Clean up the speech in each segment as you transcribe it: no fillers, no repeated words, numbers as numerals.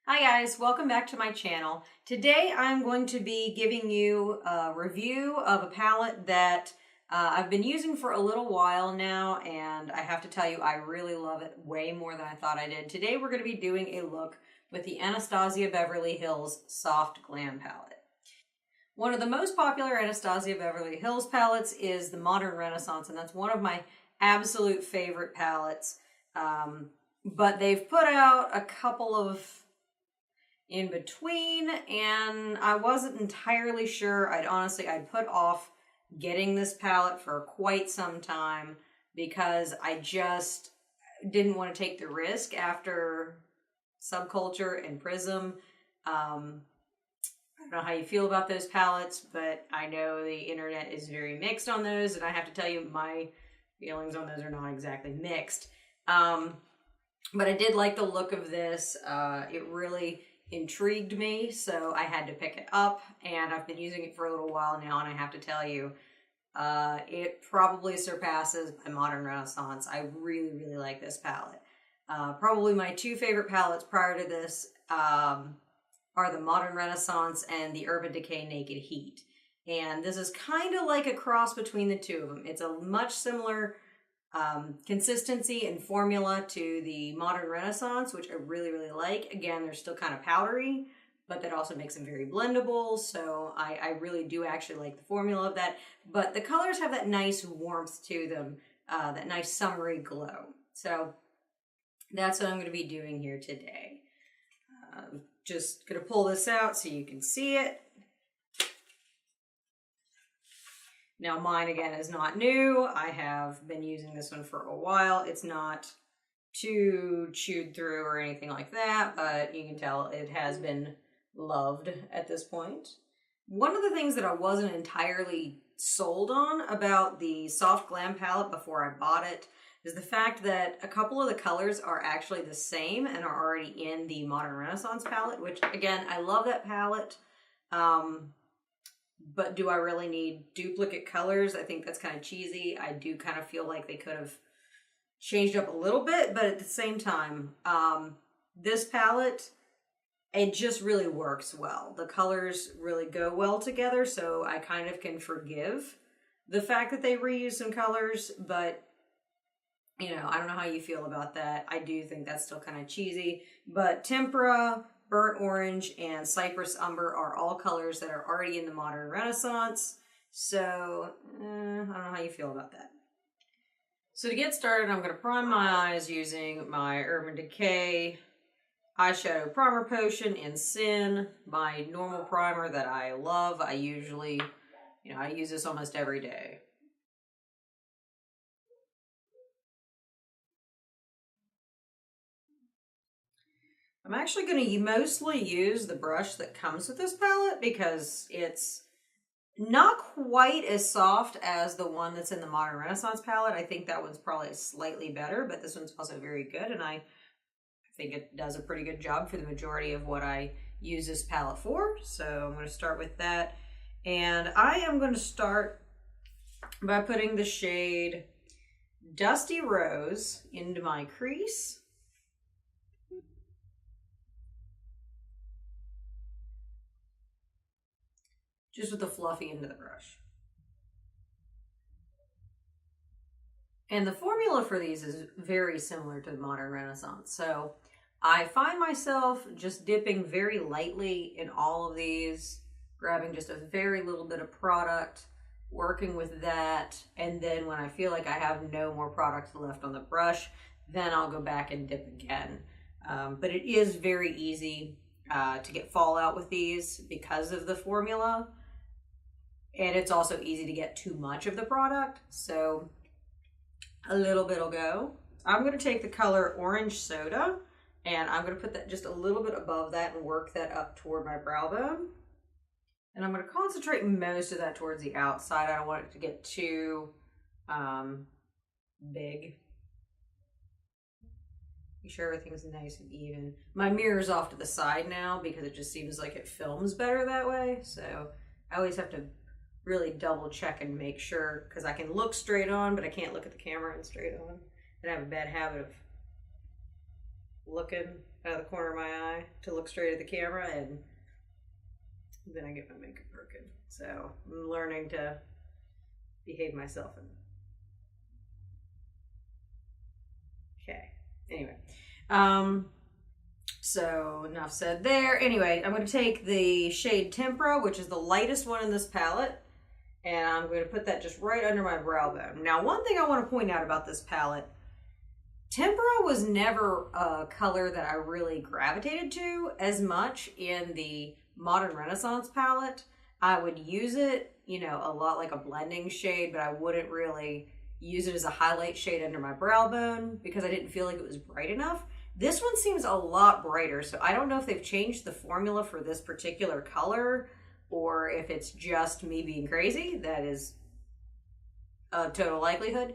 Hi guys, welcome back to my channel. Today I'm going to be giving you a review of a palette that I've been using for a little while now, and I have to tell you I really love it way more than I thought I did. Today we're going to be doing a look with the Anastasia Beverly Hills Soft Glam palette. One of the most popular Anastasia Beverly Hills palettes is the Modern Renaissance, and that's one of my absolute favorite palettes. But they've put out a couple of in between, and I wasn't entirely sure. I'd put off getting this palette for quite some time because I just didn't want to take the risk after Subculture and Prism. I don't know how you feel about those palettes, but I know the internet is very mixed on those, and I have to tell you my feelings on those are not exactly mixed. But I did like the look of this. It really intrigued me, so I had to pick it up, and I've been using it for a little while now, and I have to tell you, it probably surpasses my Modern Renaissance. I really, really like this palette. Probably my two favorite palettes prior to this are the Modern Renaissance and the Urban Decay Naked Heat. And this is kind of like a cross between the two of them. It's a much similar consistency and formula to the Modern Renaissance, which I really, really like. Again, they're still kind of powdery, but that also makes them very blendable. So I really do actually like the formula of that. But the colors have that nice warmth to them, that nice summery glow. So that's what I'm going to be doing here today. Just going to pull this out so you can see it. Now mine, again, is not new. I have been using this one for a while. It's not too chewed through or anything like that, but you can tell it has been loved at this point. One of the things that I wasn't entirely sold on about the Soft Glam palette before I bought it is the fact that a couple of the colors are actually the same and are already in the Modern Renaissance palette, which, again, I love that palette. But do I really need duplicate colors? I think that's kind of cheesy. I do kind of feel like they could have changed up a little bit, but at the same time, this palette, it just really works well. The colors really go well together, so I kind of can forgive the fact that they reuse some colors, but you know, I don't know how you feel about that. I do think that's still kind of cheesy, but Tempera, Burnt Orange, and Cypress Umber are all colors that are already in the Modern Renaissance. So, I don't know how you feel about that. So to get started, I'm going to prime my eyes using my Urban Decay Eyeshadow Primer Potion in Sin, my normal primer that I love. I usually, I use this almost every day. I'm actually going to mostly use the brush that comes with this palette because it's not quite as soft as the one that's in the Modern Renaissance palette. I think that one's probably slightly better, but this one's also very good, and I think it does a pretty good job for the majority of what I use this palette for. So I'm going to start with that, and I am going to start by putting the shade Dusty Rose into my crease. Just with the fluffy end of the brush. And the formula for these is very similar to the Modern Renaissance. So I find myself just dipping very lightly in all of these, grabbing just a very little bit of product, working with that, and then when I feel like I have no more product left on the brush, then I'll go back and dip again. But it is very easy to get fallout with these because of the formula. And it's also easy to get too much of the product, so a little bit will go. I'm going to take the color Orange Soda, and I'm going to put that just a little bit above that and work that up toward my brow bone. And I'm going to concentrate most of that towards the outside. I don't want it to get too big. Make sure everything's nice and even. My mirror's off to the side now because it just seems like it films better that way, so I always have to really double check and make sure, because I can look straight on, but I can't look at the camera and straight on. And I have a bad habit of looking out of the corner of my eye to look straight at the camera, and then I get my makeup broken. So I'm learning to behave myself. Okay. Anyway, so enough said there. Anyway, I'm going to take the shade Tempera, which is the lightest one in this palette, and I'm going to put that just right under my brow bone. Now, one thing I want to point out about this palette, Tempera was never a color that I really gravitated to as much in the Modern Renaissance palette. I would use it, you know, a lot like a blending shade, but I wouldn't really use it as a highlight shade under my brow bone because I didn't feel like it was bright enough. This one seems a lot brighter, so I don't know if they've changed the formula for this particular color or if it's just me being crazy. That is a total likelihood.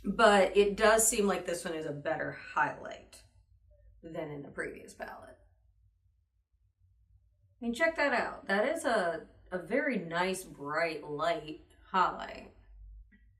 But it does seem like this one is a better highlight than in the previous palette. I mean, check that out. That is a very nice, bright, light highlight.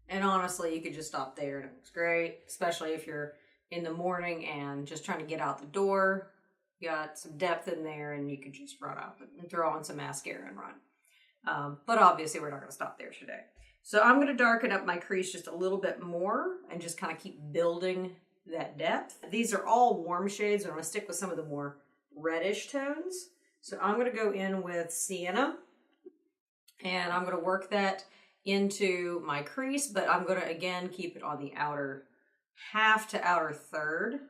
And honestly, you could just stop there and it looks great, especially if you're in the morning and just trying to get out the door. You got some depth in there and you could just run out and throw on some mascara and run. But obviously we're not gonna stop there today. So I'm gonna darken up my crease just a little bit more and just kind of keep building that depth. These are all warm shades, and I'm gonna stick with some of the more reddish tones. So I'm gonna go in with Sienna and I'm gonna work that into my crease, but I'm gonna again keep it on the outer half to outer third,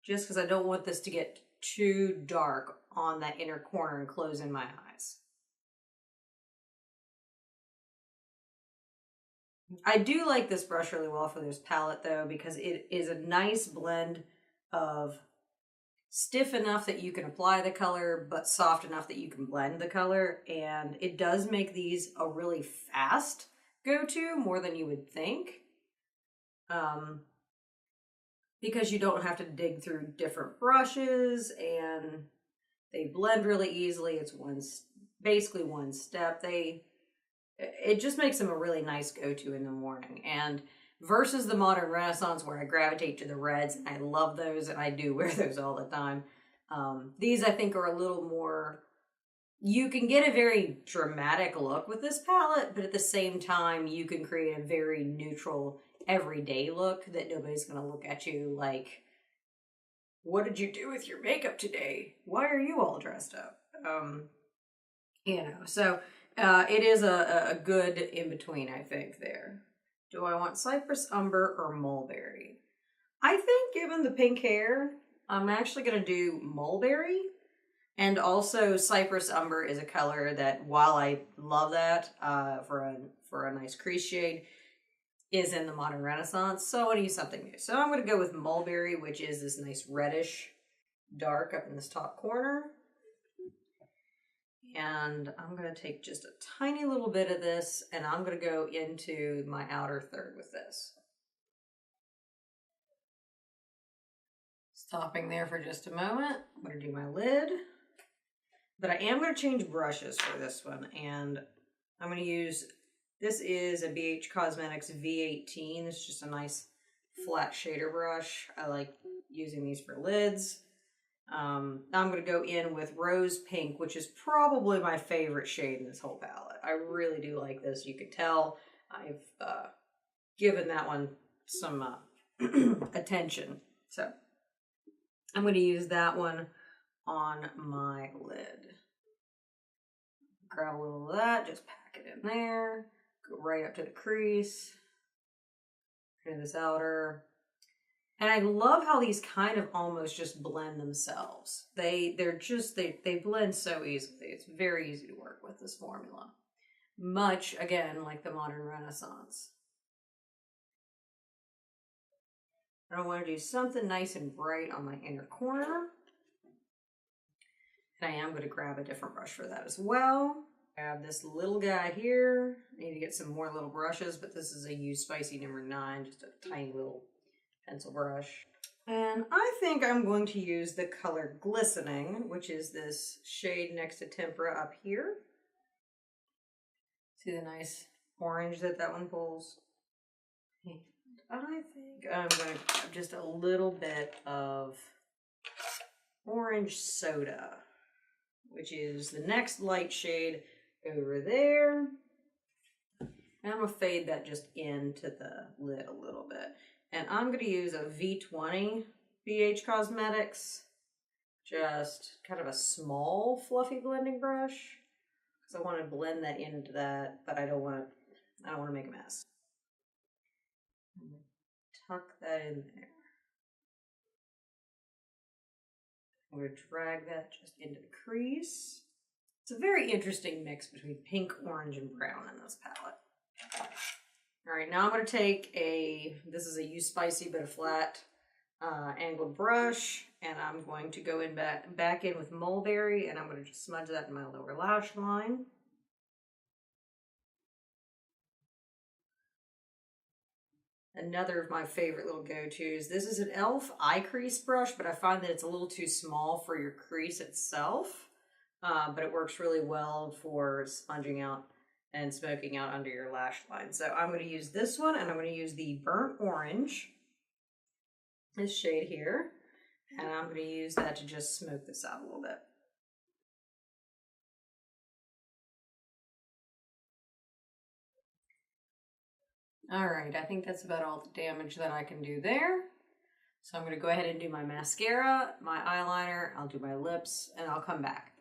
just because I don't want this to get too dark on that inner corner and close in my eyes. I do like this brush really well for this palette though, because it is a nice blend of stiff enough that you can apply the color, but soft enough that you can blend the color. And it does make these a really fast go-to, more than you would think. Because you don't have to dig through different brushes and they blend really easily. It's basically one step. It just makes them a really nice go-to in the morning. And versus the Modern Renaissance where I gravitate to the reds, and I love those and I do wear those all the time. These I think are a little more, you can get a very dramatic look with this palette, but at the same time you can create a very neutral everyday look that nobody's going to look at you like, what did you do with your makeup today? Why are you all dressed up? You know, so it is a good in-between, I think, there. Do I want Cypress Umber or Mulberry? I think given the pink hair, I'm actually going to do Mulberry. And also Cypress Umber is a color that, while I love that for a nice crease shade, is in the Modern Renaissance. So I want to use something new. So I'm going to go with Mulberry, which is this nice reddish dark up in this top corner. And I'm going to take just a tiny little bit of this and I'm going to go into my outer third with this. Stopping there for just a moment. I'm going to do my lid. But I am going to change brushes for this one. And I'm going to use, this is a BH Cosmetics V18. It's just a nice flat shader brush. I like using these for lids. I'm going to go in with Rose Pink, which is probably my favorite shade in this whole palette. I really do like this. You can tell I've given that one some attention. So I'm going to use that one on my lid. Grab a little of that, just pack it in there, go right up to the crease, into this outer. And I love how these kind of almost just blend themselves. They blend so easily. It's very easy to work with this formula. Much, again, like the Modern Renaissance. I want to do something nice and bright on my inner corner. And I am going to grab a different brush for that as well. I have this little guy here. I need to get some more little brushes, but this is a Use Spicy number 9, just a tiny little pencil brush. And I think I'm going to use the color Glistening, which is this shade next to Tempera up here. See the nice orange that one pulls? And I think I'm going to grab just a little bit of orange soda, which is the next light shade over there. And I'm going to fade that just into the lid a little bit. And I'm going to use a V20 BH Cosmetics, just kind of a small fluffy blending brush, because I want to blend that into that, but I don't want to make a mess. Tuck that in there. I'm going to drag that just into the crease. It's a very interesting mix between pink, orange, and brown in this palette. All right, now I'm going to take this is a Use Spicy but a flat angled brush, and I'm going to go in back in with Mulberry, and I'm going to just smudge that in my lower lash line. Another of my favorite little go-tos. This is an e.l.f. eye crease brush, but I find that it's a little too small for your crease itself, but it works really well for sponging out and smoking out under your lash line. So I'm going to use this one, and I'm going to use the Burnt Orange, this shade here, and I'm going to use that to just smoke this out a little bit. All right, I think that's about all the damage that I can do there. So I'm going to go ahead and do my mascara, my eyeliner, I'll do my lips, and I'll come back.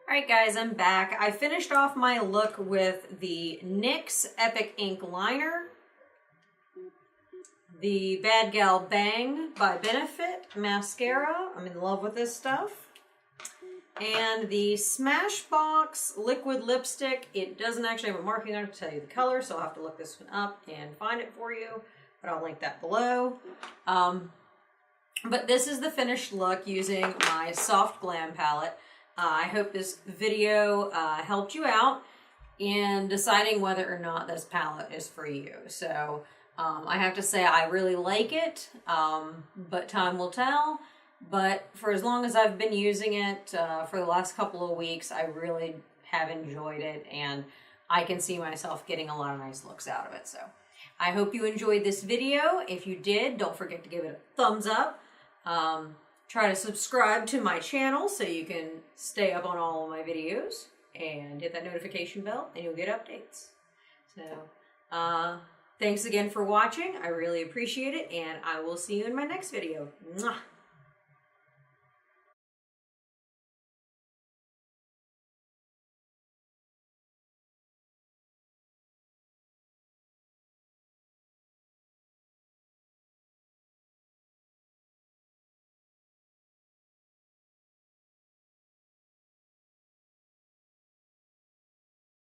All right, guys, I'm back. I finished off my look with the NYX Epic Ink Liner, the Bad Gal Bang by Benefit mascara. I'm in love with this stuff. And the Smashbox liquid lipstick. It doesn't actually have a marking on it to tell you the color, so I'll have to look this one up and find it for you, but I'll link that below. But this is the finished look using my Soft Glam palette. I hope this video helped you out in deciding whether or not this palette is for you. So I have to say I really like it, but time will tell. But for as long as I've been using it for the last couple of weeks, I really have enjoyed it, and I can see myself getting a lot of nice looks out of it. So I hope you enjoyed this video. If you did, don't forget to give it a thumbs up. Try to subscribe to my channel so you can stay up on all of my videos, and hit that notification bell and you'll get updates. So thanks again for watching. I really appreciate it, and I will see you in my next video. Mwah!